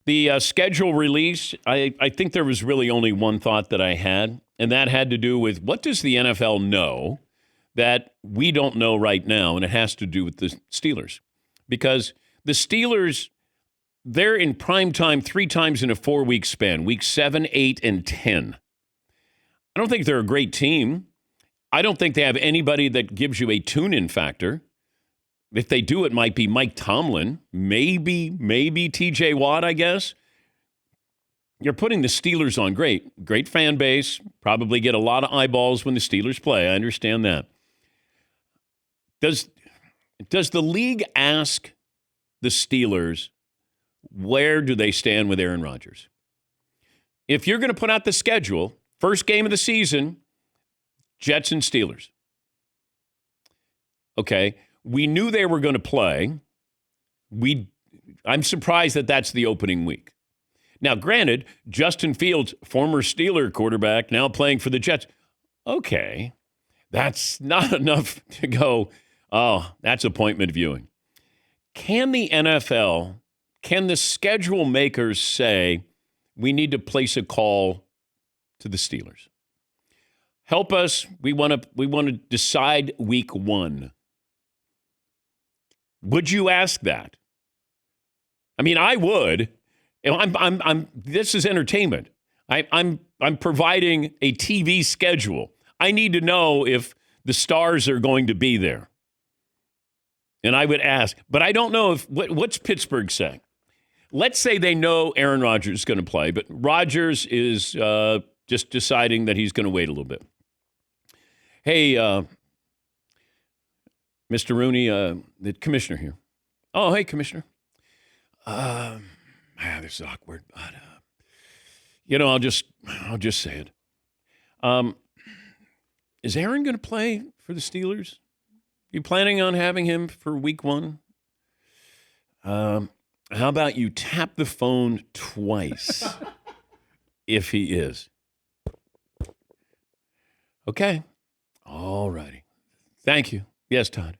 The schedule release, I think there was really only one thought that I had, and that had to do with what does the NFL know that we don't know right now, and it has to do with the Steelers. Because the Steelers, they're in prime time 3 times in a 4-week span, week 7, 8, and 10. I don't think they're a great team. I don't think they have anybody that gives you a tune-in factor. If they do, it might be Mike Tomlin, maybe TJ Watt, I guess. You're putting the Steelers on great fan base, probably get a lot of eyeballs when the Steelers play. I understand that. Does the league ask the Steelers, where do they stand with Aaron Rodgers? If you're going to put out the schedule, first game of the season, Jets and Steelers. Okay. We knew they were going to play. I'm surprised that that's the opening week. Now, granted, Justin Fields, former Steeler quarterback, now playing for the Jets. Okay, that's not enough to go, oh, that's appointment viewing. Can the NFL, can the schedule makers say, we need to place a call to the Steelers? Help us. We want to decide week 1. Would you ask that? I mean, I would. This is entertainment. I'm providing a TV schedule. I need to know if the stars are going to be there. And I would ask, but I don't know what's Pittsburgh saying? Let's say they know Aaron Rodgers is going to play, but Rodgers is just deciding that he's going to wait a little bit. Hey, Mr. Rooney, the commissioner here. Oh, hey, commissioner. This is awkward, but I'll just say it. Is Aaron going to play for the Steelers? You planning on having him for week 1? How about you tap the phone twice if he is? Okay. All righty. Thank you. Yes, Todd.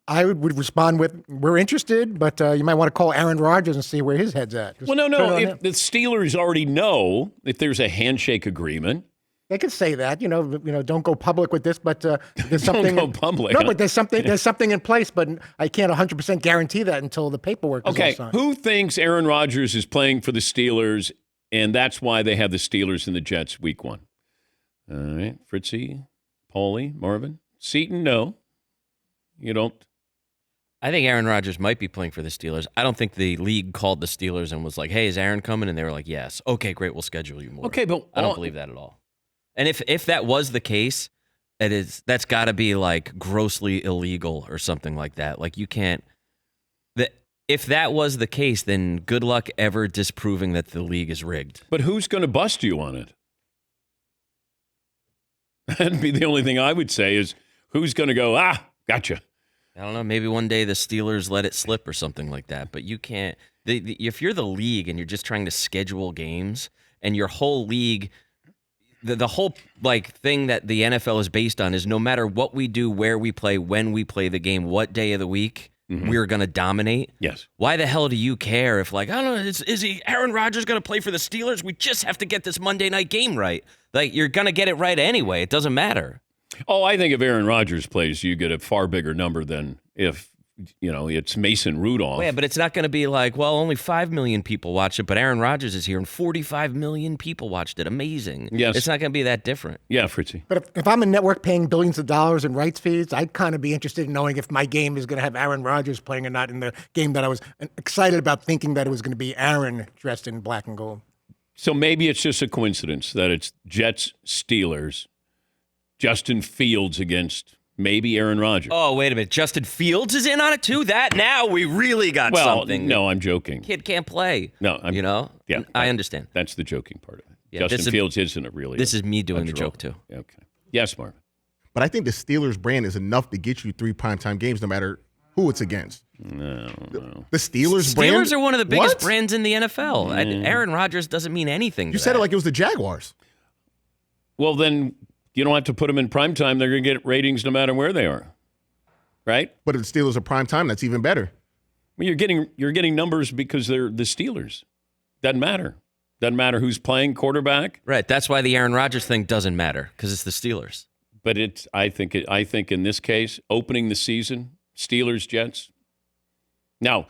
I would respond with, we're interested, but you might want to call Aaron Rodgers and see where his head's at. Well, no. If the Steelers already know if there's a handshake agreement. They could say that, don't go public with this, but there's something. Don't go public. No, huh? but there's something in place, but I can't 100% guarantee that until the paperwork is all signed. Who thinks Aaron Rodgers is playing for the Steelers, and that's why they have the Steelers and the Jets week 1? All right, Fritzy, Paulie, Marvin, Seton, no. You don't? I think Aaron Rodgers might be playing for the Steelers. I don't think the league called the Steelers and was like, hey, is Aaron coming? And they were like, yes. Okay, great, we'll schedule you more. Okay, but I don't believe that at all. And if that was the case, that's got to be like grossly illegal or something like that. Like you can't. If that was the case, then good luck ever disproving that the league is rigged. But who's going to bust you on it? That'd be the only thing I would say is who's going to go, gotcha. I don't know. Maybe one day the Steelers let it slip or something like that. But you can't. If you're the league and you're just trying to schedule games and your whole league, the whole thing that the NFL is based on is no matter what we do, where we play, when we play the game, what day of the week, we're going to dominate. Yes. Why the hell do you care if I don't know, is Aaron Rodgers going to play for the Steelers? We just have to get this Monday night game right. You're going to get it right anyway. It doesn't matter. Oh, I think if Aaron Rodgers plays, you get a far bigger number than if, it's Mason Rudolph. Well, yeah, but it's not going to be like, well, only 5 million people watched it, but Aaron Rodgers is here and 45 million people watched it. Amazing. Yes. It's not going to be that different. Yeah, Fritzy. But if I'm a network paying billions of dollars in rights fees, I'd kind of be interested in knowing if my game is going to have Aaron Rodgers playing or not in the game that I was excited about, thinking that it was going to be Aaron dressed in black and gold. So maybe it's just a coincidence that it's Jets, Steelers, Justin Fields against maybe Aaron Rodgers. Oh, wait a minute. Justin Fields is in on it too? That now we really got something. No, I'm joking. Kid can't play. No, Yeah, I understand. That's the joking part of it. Yeah, Justin Fields isn't it really. This is me doing the joke too. Okay. Yes, Marvin. But I think the Steelers brand is enough to get you 3 primetime games no matter who it's against. No. The Steelers brand? Steelers are one of the biggest What? brands in the NFL. Aaron Rodgers doesn't mean anything to You said that. it like it was the Jaguars. Well, then you don't have to put them in primetime. They're going to get ratings no matter where they are. Right? But if the Steelers are primetime, that's even better. Well, you're getting numbers because they're the Steelers. Doesn't matter. Doesn't matter who's playing quarterback. Right. That's why the Aaron Rodgers thing doesn't matter, because it's the Steelers. But I think in this case, opening the season, Steelers, Jets. Now,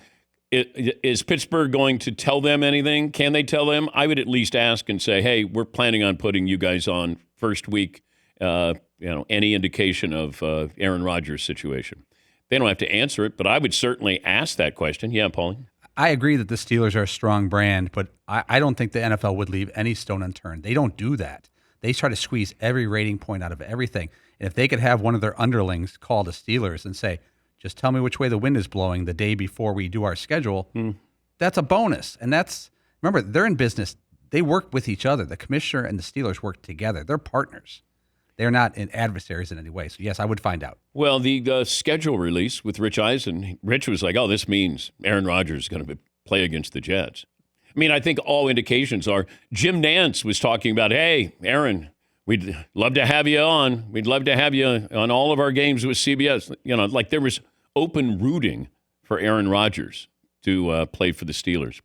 is Pittsburgh going to tell them anything? Can they tell them? I would at least ask and say, hey, we're planning on putting you guys on first week. Any indication of Aaron Rodgers' situation. They don't have to answer it, but I would certainly ask that question. Yeah, Paulie? I agree that the Steelers are a strong brand, but I don't think the NFL would leave any stone unturned. They don't do that. They try to squeeze every rating point out of everything. And if they could have one of their underlings call the Steelers and say, just tell me which way the wind is blowing the day before we do our schedule, that's a bonus. And remember, they're in business. They work with each other. The commissioner and the Steelers work together. They're partners. They're not adversaries in any way. So, yes, I would find out. Well, the schedule release with Rich Eisen, Rich was like, oh, this means Aaron Rodgers is going to play against the Jets. I mean, I think all indications are Jim Nantz was talking about, hey, Aaron, we'd love to have you on. We'd love to have you on all of our games with CBS. Like there was open rooting for Aaron Rodgers to play for the Steelers.